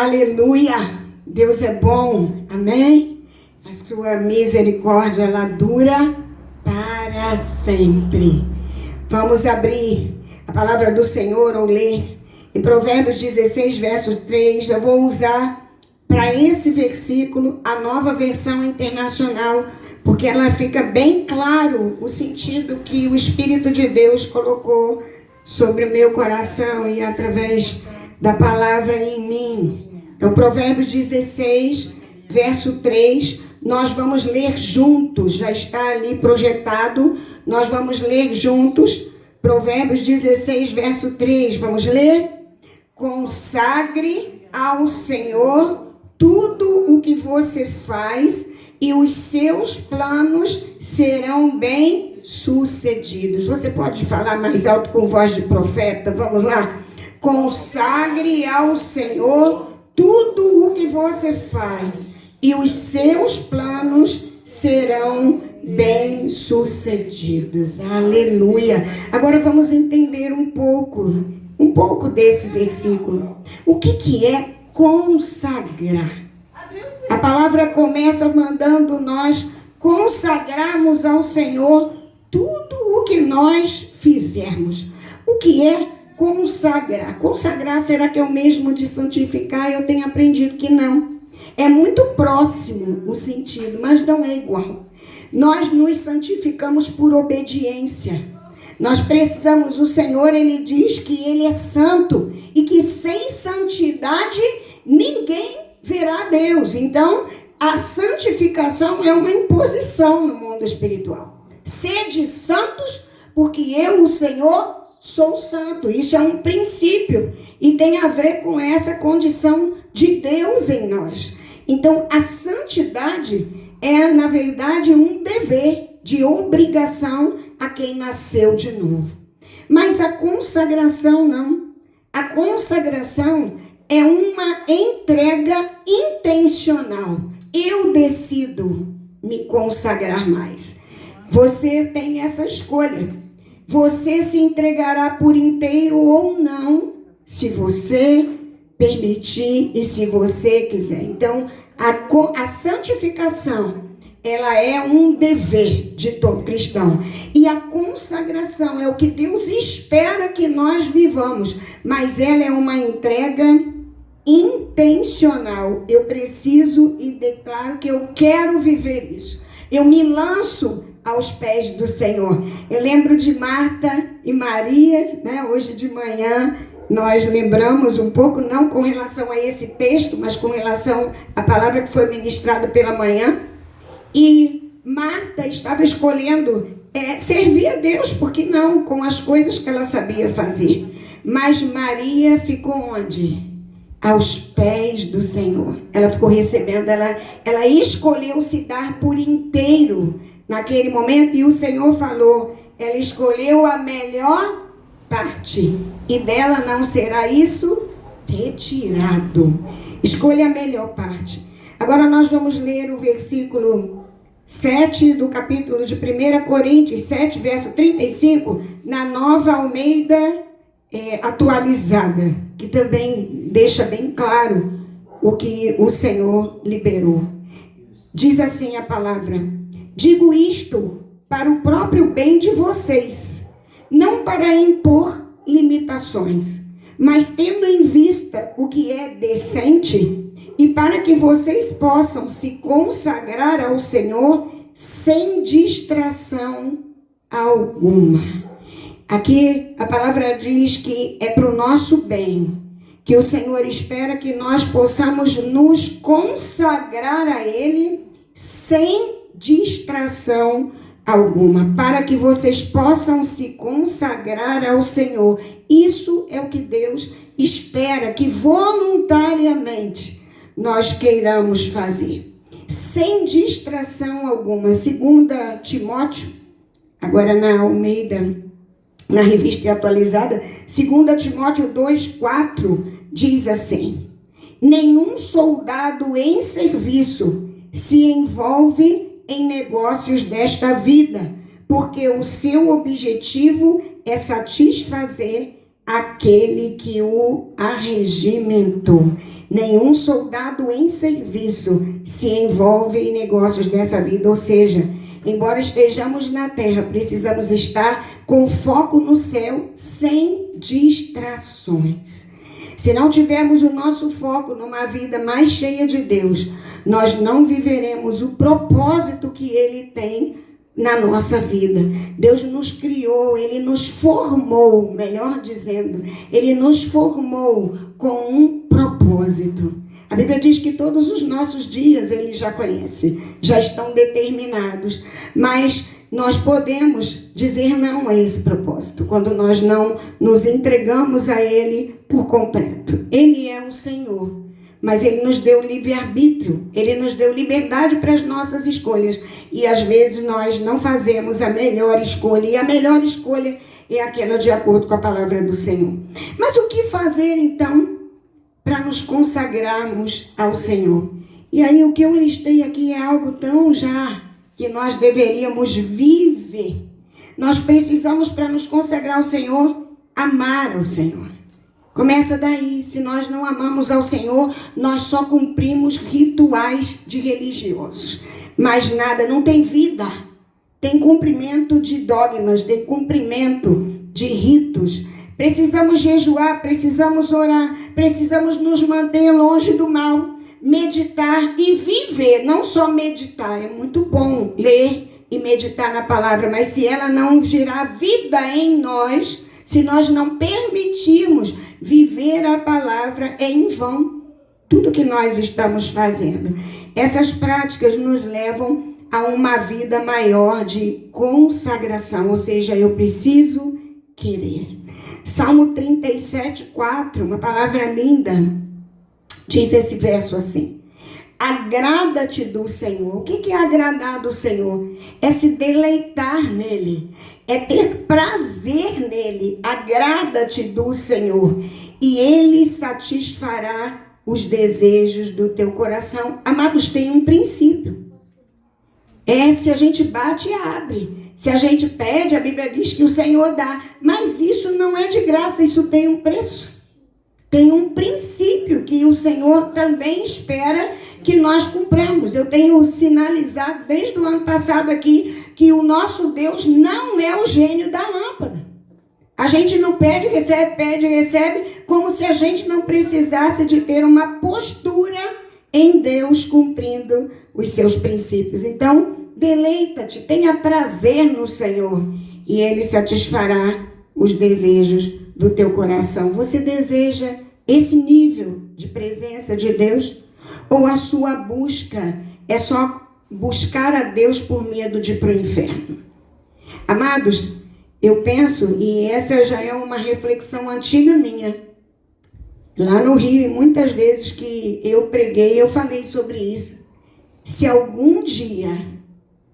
Aleluia! Deus é bom, amém? A sua misericórdia, ela dura para sempre. Vamos abrir a palavra do Senhor ou ler em Provérbios 16, verso 3. Eu vou usar para esse versículo a Nova Versão Internacional, porque ela fica bem claro o sentido que o Espírito de Deus colocou sobre o meu coração e através da palavra em mim. Então, Provérbios 16, verso 3, nós vamos ler juntos, já está ali projetado, nós vamos ler juntos, Provérbios 16, verso 3, vamos ler? Consagre ao Senhor tudo o que você faz e os seus planos serão bem-sucedidos. Você pode falar mais alto com voz de profeta? Vamos lá? Consagre ao Senhor tudo o que você faz e os seus planos serão bem-sucedidos. Aleluia! Agora vamos entender um pouco desse versículo. O que é consagrar? A palavra começa mandando nós consagrarmos ao Senhor tudo o que nós fizermos. O que é consagrar? Consagrar, será que é o mesmo de santificar? Eu tenho aprendido que não. É muito próximo o sentido, mas não é igual. Nós nos santificamos por obediência. Nós precisamos, o Senhor, Ele diz que Ele é santo e que sem santidade ninguém verá Deus. Então, a santificação é uma imposição no mundo espiritual. Sede santos, porque eu, o Senhor, sou santo. Isso é um princípio e tem a ver com essa condição de Deus em nós. Então, a santidade é, na verdade, um dever de obrigação a quem nasceu de novo. Mas a consagração não. A consagração é uma entrega intencional. Eu decido me consagrar mais. Você tem essa escolha. Você se entregará por inteiro ou não, se você permitir e se você quiser. Então, a santificação, ela é um dever de todo cristão. E a consagração é o que Deus espera que nós vivamos. Mas ela é uma entrega intencional. Eu preciso e declaro que eu quero viver isso. Eu me lanço aos pés do Senhor. Eu lembro de Marta e Maria, né? Hoje de manhã nós lembramos um pouco, não com relação a esse texto, mas com relação à palavra que foi ministrada pela manhã. E Marta estava escolhendo servir a Deus, porque não, com as coisas que ela sabia fazer. Mas Maria ficou onde? Aos pés do Senhor. Ela ficou recebendo, ela escolheu se dar por inteiro naquele momento, e o Senhor falou, ela escolheu a melhor parte, e dela não será isso retirado. Escolha a melhor parte. Agora nós vamos ler o versículo 7 do capítulo de 1 Coríntios 7, verso 35, na Nova Almeida atualizada, que também deixa bem claro o que o Senhor liberou. Diz assim a palavra: digo isto para o próprio bem de vocês, não para impor limitações, mas tendo em vista o que é decente, e para que vocês possam se consagrar ao Senhor sem distração alguma. Aqui a palavra diz que é para o nosso bem, que o Senhor espera que nós possamos nos consagrar a Ele sem distração alguma, para que vocês possam se consagrar ao Senhor. Isso é o que Deus espera, que voluntariamente nós queiramos fazer, sem distração alguma. 2 Timóteo, agora na Almeida, na revista atualizada, 2 Timóteo 2,4, diz assim: nenhum soldado em serviço se envolve em negócios desta vida, porque o seu objetivo é satisfazer aquele que o arregimentou. Nenhum soldado em serviço se envolve em negócios dessa vida. Ou seja, embora estejamos na terra, precisamos estar com foco no céu, sem distrações. Se não tivermos o nosso foco numa vida mais cheia de Deus, nós não viveremos o propósito que Ele tem na nossa vida. Deus nos criou, Ele nos formou, melhor dizendo, Ele nos formou com um propósito. A Bíblia diz que todos os nossos dias Ele já conhece, já estão determinados, mas nós podemos dizer não a esse propósito, quando nós não nos entregamos a Ele por completo. Ele é o Senhor, mas Ele nos deu livre-arbítrio, Ele nos deu liberdade para as nossas escolhas, e às vezes nós não fazemos a melhor escolha, e a melhor escolha é aquela de acordo com a palavra do Senhor. Mas o que fazer então para nos consagrarmos ao Senhor? E aí o que eu listei aqui é algo tão já que nós deveríamos viver. Nós precisamos, para nos consagrar ao Senhor, amar ao Senhor. Começa daí. Se nós não amamos ao Senhor, nós só cumprimos rituais de religiosos. Mas nada, não tem vida. Tem cumprimento de dogmas, tem cumprimento de ritos. Precisamos jejuar, precisamos orar, precisamos nos manter longe do mal, meditar e viver. Não só meditar, é muito bom ler e meditar na palavra, mas se ela não gerar vida em nós, se nós não permitirmos viver a palavra, é em vão tudo que nós estamos fazendo. Essas práticas nos levam a uma vida maior de consagração, ou seja, eu preciso querer. Salmo 37:4, uma palavra linda, diz esse verso assim: agrada-te do Senhor. O que é agradar do Senhor? É se deleitar nele, é ter prazer nele. Agrada-te do Senhor e Ele satisfará os desejos do teu coração. Amados, tem um princípio. Se a gente bate, abre. Se a gente pede, a Bíblia diz que o Senhor dá. Mas isso não é de graça, isso tem um preço. Tem um princípio que o Senhor também espera que nós cumpramos. Eu tenho sinalizado desde o ano passado aqui que o nosso Deus não é o gênio da lâmpada. A gente não pede, recebe, como se a gente não precisasse de ter uma postura em Deus cumprindo os seus princípios. Então, deleita-te, tenha prazer no Senhor e Ele satisfará os desejos do teu coração. Você deseja esse nível de presença de Deus? Ou a sua busca é só buscar a Deus por medo de ir para o inferno? Amados, eu penso, e essa já é uma reflexão antiga minha, lá no Rio, e muitas vezes que eu preguei, eu falei sobre isso. Se algum dia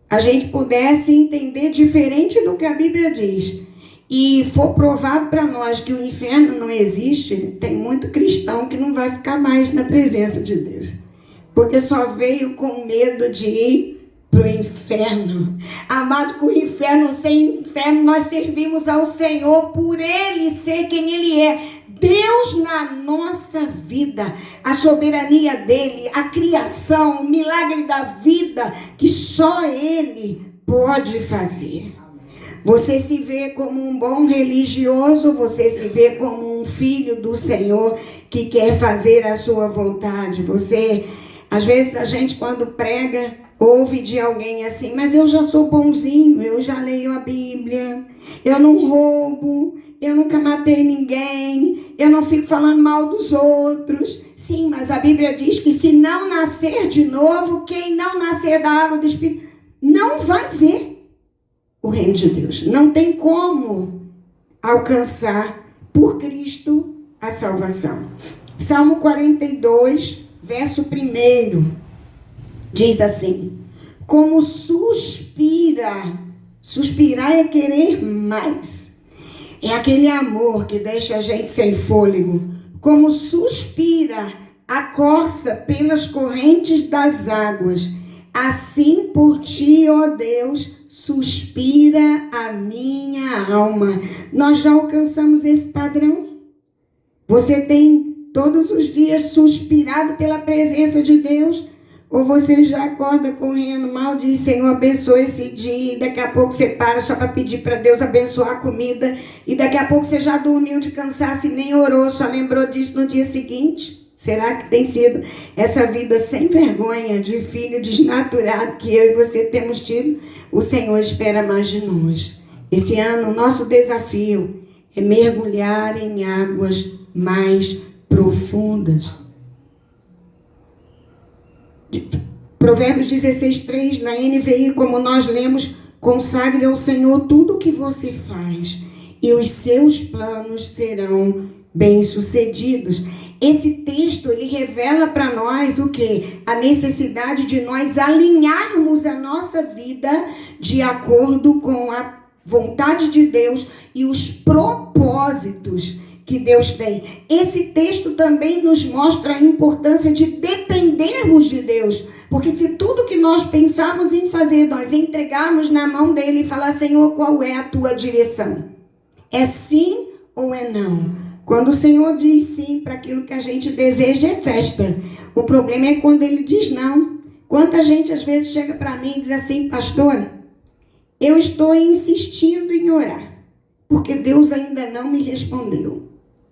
a gente pudesse entender diferente do que a Bíblia diz, e for provado para nós que o inferno não existe, tem muito cristão que não vai ficar mais na presença de Deus, porque só veio com medo de ir para o inferno. Amado, com o inferno, sem inferno, nós servimos ao Senhor por Ele ser quem Ele é. Deus na nossa vida, a soberania dEle, a criação, o milagre da vida, que só Ele pode fazer. Você se vê como um bom religioso, você se vê como um filho do Senhor que quer fazer a sua vontade. Às vezes a gente quando prega, ouve de alguém assim, mas eu já sou bonzinho, eu já leio a Bíblia, eu não roubo, eu nunca matei ninguém, eu não fico falando mal dos outros. Sim, mas a Bíblia diz que se não nascer de novo, quem não nascer da água do Espírito, não vai ver o reino de Deus. Não tem como alcançar por Cristo a salvação. Salmo 42, verso 1, diz assim: como suspirar é querer mais. É aquele amor que deixa a gente sem fôlego. Como suspira a corça pelas correntes das águas, assim por ti, ó Deus, suspira a minha alma. Nós já alcançamos esse padrão. Você tem todos os dias suspirado pela presença de Deus? Ou você já acorda correndo mal, diz, Senhor, abençoa esse dia, e daqui a pouco você para só para pedir para Deus abençoar a comida, e daqui a pouco você já dormiu de cansaço e nem orou, só lembrou disso no dia seguinte? Será que tem sido essa vida sem vergonha de filho desnaturado que eu e você temos tido? O Senhor espera mais de nós. Esse ano, o nosso desafio é mergulhar em águas mais profundas. Provérbios 16:3, na NVI, como nós lemos, consagre ao Senhor tudo o que você faz, e os seus planos serão bem-sucedidos. Esse texto, ele revela para nós o quê? A necessidade de nós alinharmos a nossa vida de acordo com a vontade de Deus e os propósitos que Deus tem. Esse texto também nos mostra a importância de dependermos de Deus, porque se tudo que nós pensamos em fazer, nós entregarmos na mão dele e falar, Senhor, qual é a tua direção? É sim ou é não? Quando o Senhor diz sim para aquilo que a gente deseja, é festa. O problema é quando ele diz não. Quanta gente às vezes chega para mim e diz assim, pastor, eu estou insistindo em orar, porque Deus ainda não me respondeu.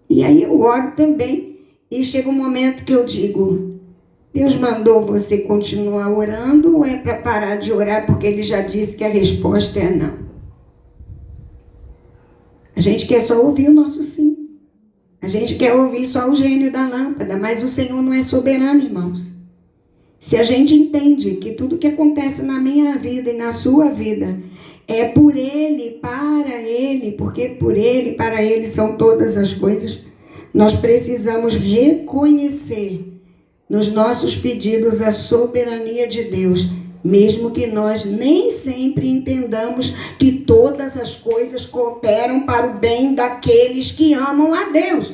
E aí eu oro também, e chega um momento que eu digo, Deus mandou você continuar orando ou é para parar de orar porque ele já disse que a resposta é não? A gente quer só ouvir o nosso sim. A gente quer ouvir só o gênio da lâmpada, mas o Senhor não é soberano, irmãos. Se a gente entende que tudo que acontece na minha vida e na sua vida é por Ele, para Ele, porque por Ele, para Ele são todas as coisas, nós precisamos reconhecer nos nossos pedidos a soberania de Deus, mesmo que nós nem sempre entendamos que todas as coisas cooperam para o bem daqueles que amam a Deus.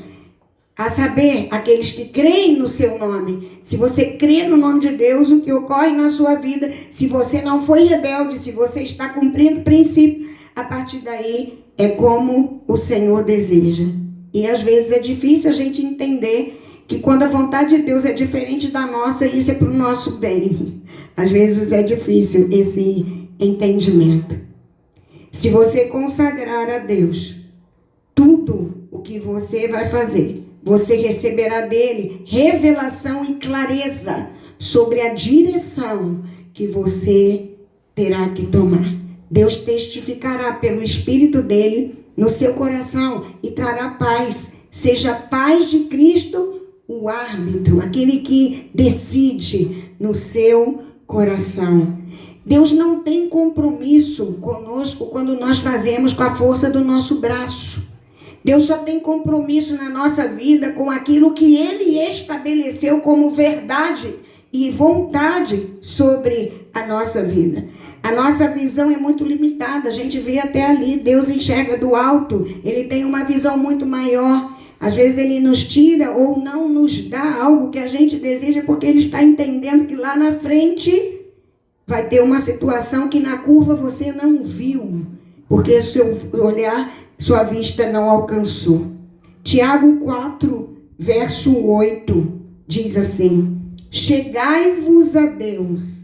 A saber, aqueles que creem no seu nome. Se você crê no nome de Deus, o que ocorre na sua vida, se você não foi rebelde, se você está cumprindo o princípio, a partir daí é como o Senhor deseja. E às vezes é difícil a gente entender que quando a vontade de Deus é diferente da nossa, isso é para o nosso bem. Às vezes é difícil esse entendimento. Se você consagrar a Deus tudo o que você vai fazer, você receberá dele revelação e clareza sobre a direção que você terá que tomar. Deus testificará pelo Espírito dele no seu coração e trará paz. Seja a paz de Cristo o árbitro, aquele que decide no seu coração. Deus não tem compromisso conosco quando nós fazemos com a força do nosso braço. Deus só tem compromisso na nossa vida com aquilo que Ele estabeleceu como verdade e vontade sobre a nossa vida. A nossa visão é muito limitada, a gente vê até ali, Deus enxerga do alto, Ele tem uma visão muito maior. Às vezes Ele nos tira ou não nos dá algo que a gente deseja porque Ele está entendendo que lá na frente vai ter uma situação que na curva você não viu, porque seu olhar, sua vista não alcançou. Tiago 4, verso 8, diz assim, chegai-vos a Deus,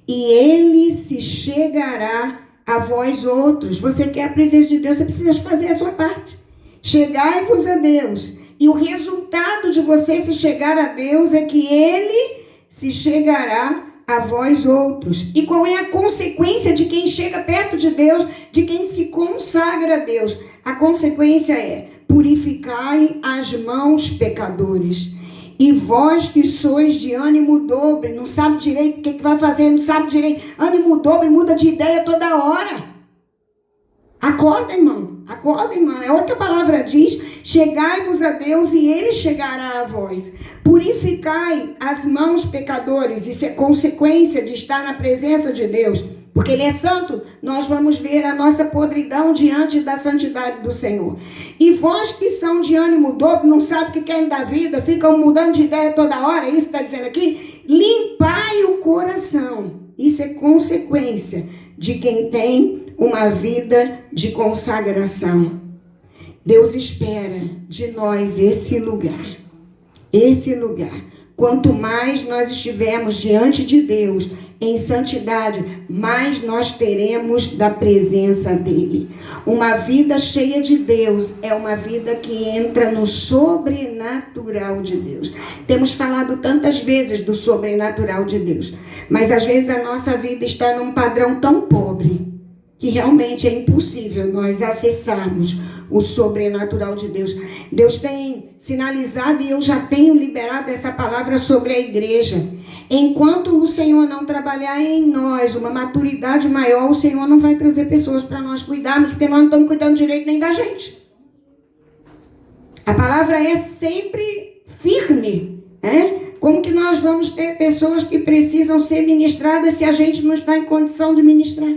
e Ele se chegará a vós outros. Você quer a presença de Deus, você precisa fazer a sua parte. Chegai-vos a Deus. E o resultado de você se chegar a Deus é que Ele se chegará a vós outros. E qual é a consequência de quem chega perto de Deus, de quem se consagra a Deus? A consequência é, purificai as mãos, pecadores. E vós que sois de ânimo dobre, não sabe direito o que vai fazer, não sabe direito. Ânimo dobre muda de ideia toda hora. Acorda, irmão. Acorda, irmã. A outra palavra diz, chegai-vos a Deus e Ele chegará a vós. Purificai as mãos, pecadores. Isso é consequência de estar na presença de Deus. Porque Ele é santo, nós vamos ver a nossa podridão diante da santidade do Senhor. E vós que são de ânimo dobro, não sabem o que querem da vida, ficam mudando de ideia toda hora, é isso que está dizendo aqui? Limpai o coração. Isso é consequência de quem tem uma vida de consagração. Deus espera de nós esse lugar. esse lugar. Quanto mais nós estivermos diante de Deus em santidade, mais nós teremos da presença dele. Uma vida cheia de Deus é uma vida que entra no sobrenatural de Deus. Temos falado tantas vezes do sobrenatural de Deus, mas às vezes a nossa vida está num padrão tão pobre que realmente é impossível nós acessarmos o sobrenatural de Deus. Deus tem sinalizado, e eu já tenho liberado essa palavra sobre a igreja. Enquanto o Senhor não trabalhar em nós uma maturidade maior, o Senhor não vai trazer pessoas para nós cuidarmos, porque nós não estamos cuidando direito nem da gente. A palavra é sempre firme, né? Como que nós vamos ter pessoas que precisam ser ministradas se a gente não está em condição de ministrar?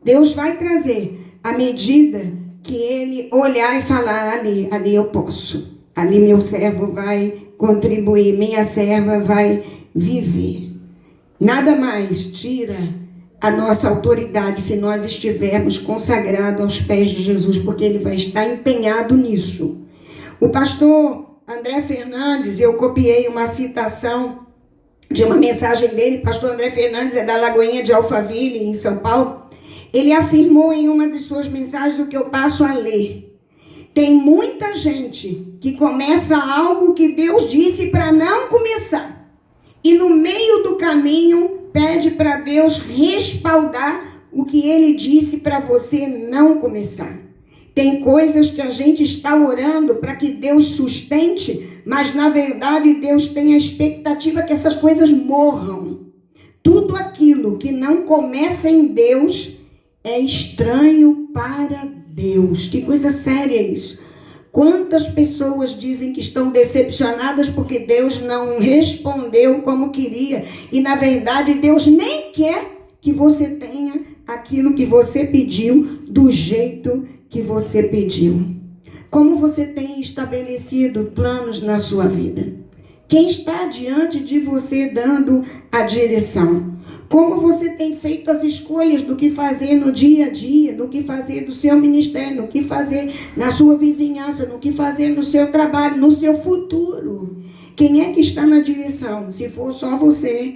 Deus vai trazer à medida que ele olhar e falar: ali eu posso, ali meu servo vai contribuir, minha serva vai viver. Nada mais tira a nossa autoridade se nós estivermos consagrados aos pés de Jesus, porque ele vai estar empenhado nisso. O pastor André Fernandes, eu copiei uma citação de uma mensagem dele. Pastor André Fernandes é da Lagoinha de Alphaville, em São Paulo. Ele afirmou em uma de suas mensagens o que eu passo a ler. Tem muita gente que começa algo que Deus disse para não começar. E no meio do caminho pede para Deus respaldar o que ele disse para você não começar. Tem coisas que a gente está orando para que Deus sustente, mas na verdade Deus tem a expectativa que essas coisas morram. Tudo aquilo que não começa em Deus é estranho para Deus. Que coisa séria isso. Quantas pessoas dizem que estão decepcionadas porque Deus não respondeu como queria. E na verdade Deus nem quer que você tenha aquilo que você pediu do jeito que você pediu. Como você tem estabelecido planos na sua vida? Quem está diante de você dando a direção? Como você tem feito as escolhas do que fazer no dia a dia, do que fazer do seu ministério, no que fazer na sua vizinhança, no que fazer no seu trabalho, no seu futuro? Quem é que está na direção? Se for só você,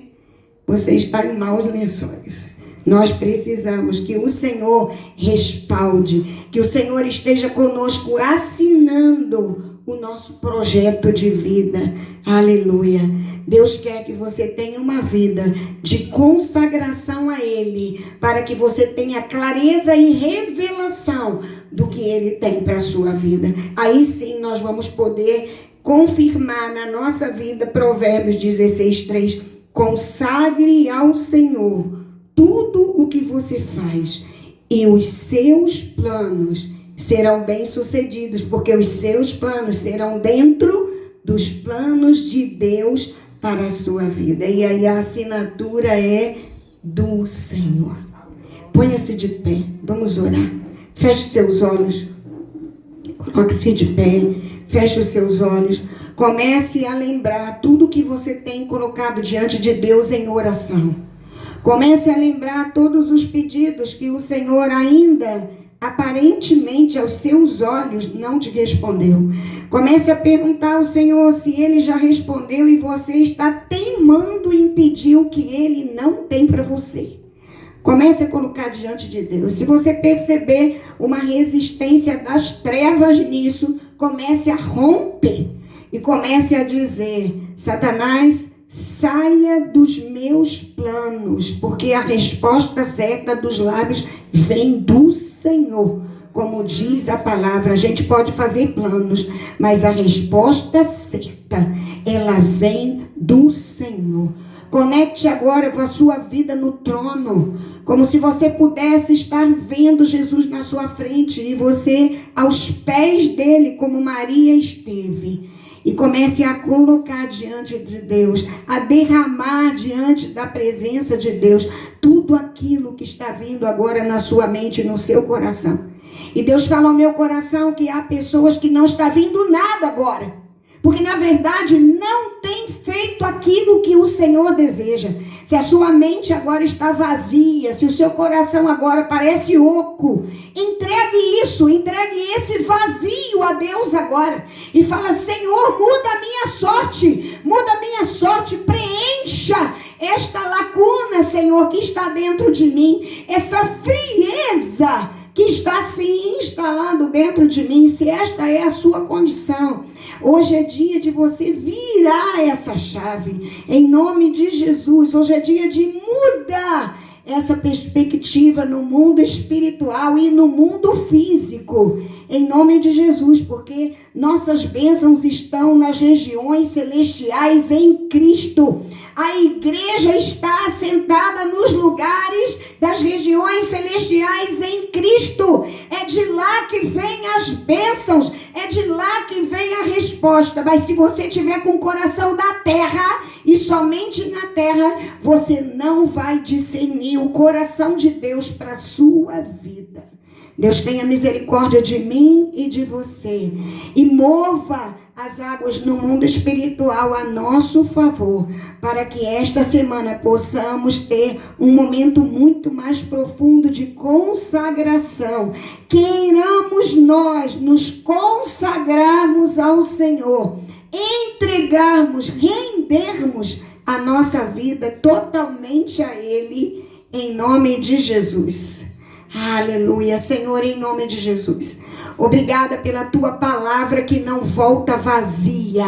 você está em maus lençóis. Nós precisamos que o Senhor respalde, que o Senhor esteja conosco assinando o nosso projeto de vida. Aleluia. Deus quer que você tenha uma vida de consagração a Ele, para que você tenha clareza e revelação do que Ele tem para a sua vida. Aí sim nós vamos poder confirmar na nossa vida Provérbios 16:3. Consagre ao Senhor tudo o que você faz, e os seus planos serão bem-sucedidos, porque os seus planos serão dentro dos planos de Deus para a sua vida. E aí a assinatura é do Senhor. Ponha-se de pé, vamos orar. Feche seus olhos, coloque-se de pé, feche os seus olhos. Comece a lembrar tudo que você tem colocado diante de Deus em oração. Comece a lembrar todos os pedidos que o Senhor ainda, aparentemente, aos seus olhos, não te respondeu. Comece a perguntar ao Senhor se Ele já respondeu e você está teimando em pedir o que Ele não tem para você. Comece a colocar diante de Deus. Se você perceber uma resistência das trevas nisso, comece a romper e comece a dizer: Satanás, saia dos meus planos, porque a resposta certa dos lábios vem do Senhor. Como diz a palavra, a gente pode fazer planos, mas a resposta certa, ela vem do Senhor. Conecte agora com a sua vida no trono, como se você pudesse estar vendo Jesus na sua frente e você aos pés dele, como Maria esteve. E comece a colocar diante de Deus, a derramar diante da presença de Deus tudo aquilo que está vindo agora na sua mente e no seu coração. E Deus fala ao meu coração que há pessoas que não está vindo nada agora, porque na verdade não tem feito aquilo que o Senhor deseja. Se a sua mente agora está vazia, se o seu coração agora parece oco, entregue isso, entregue esse vazio a Deus agora. E fala: Senhor, muda a minha sorte, preencha esta lacuna, Senhor, que está dentro de mim, essa frieza que está se instalando dentro de mim. Se esta é a sua condição, hoje é dia de você virar essa chave, em nome de Jesus. Hoje é dia de mudar essa perspectiva no mundo espiritual e no mundo físico, em nome de Jesus, porque nossas bênçãos estão nas regiões celestiais em Cristo. A igreja está assentada nos lugares das regiões celestiais em Cristo. É de lá que vem as bênçãos, é de lá que vem a resposta. Mas se você tiver com o coração da terra, e somente na terra, você não vai discernir o coração de Deus para a sua vida. Deus tenha misericórdia de mim e de você, e mova as águas no mundo espiritual a nosso favor, para que esta semana possamos ter um momento muito mais profundo de consagração. Queiramos nós nos consagrarmos ao Senhor, entregarmos, rendermos a nossa vida totalmente a Ele, em nome de Jesus. Aleluia, Senhor, em nome de Jesus. Obrigada pela tua palavra que não volta vazia.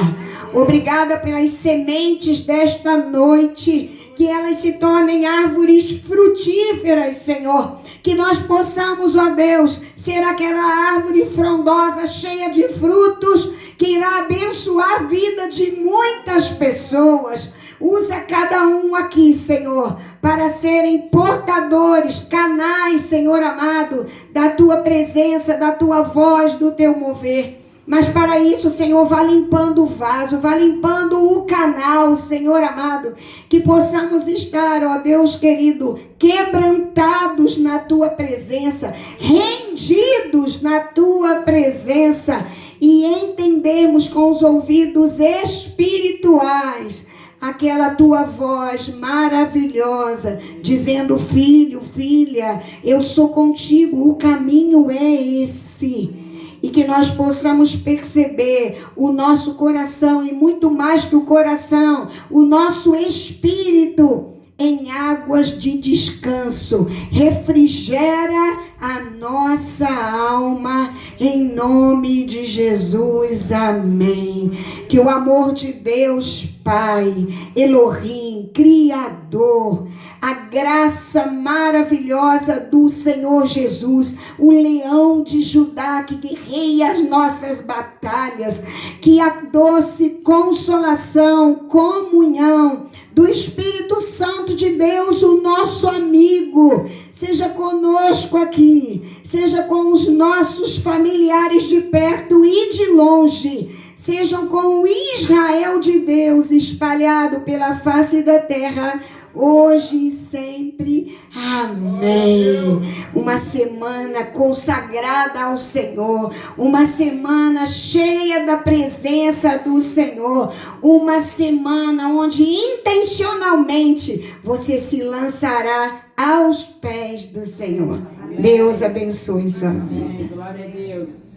Obrigada pelas sementes desta noite, que elas se tornem árvores frutíferas, Senhor. Que nós possamos, ó Deus, ser aquela árvore frondosa, cheia de frutos, que irá abençoar a vida de muitas pessoas. Usa cada um aqui, Senhor, para serem portadores, canais, Senhor amado, da tua presença, da tua voz, do teu mover. Mas para isso, Senhor, vá limpando o vaso, vá limpando o canal, Senhor amado, que possamos estar, ó Deus querido, quebrantados na tua presença, rendidos na tua presença, e entendemos com os ouvidos espirituais aquela tua voz maravilhosa, dizendo: filho, filha, eu sou contigo, o caminho é esse. E que nós possamos perceber o nosso coração, e muito mais que o coração, o nosso espírito, em águas de descanso. Refrigera a nossa alma, em nome de Jesus, amém. Que o amor de Deus Pai, Elohim, Criador, a graça maravilhosa do Senhor Jesus, o leão de Judá que guerreia as nossas batalhas, que a doce consolação, comunhão do Espírito Santo de Deus, o nosso amigo, seja conosco aqui, seja com os nossos familiares de perto e de longe, sejam com o Israel de Deus espalhado pela face da terra, hoje e sempre. Amém. Uma semana consagrada ao Senhor, uma semana cheia da presença do Senhor, uma semana onde intencionalmente você se lançará aos pés do Senhor. Deus abençoe sua vida. Glória a Deus.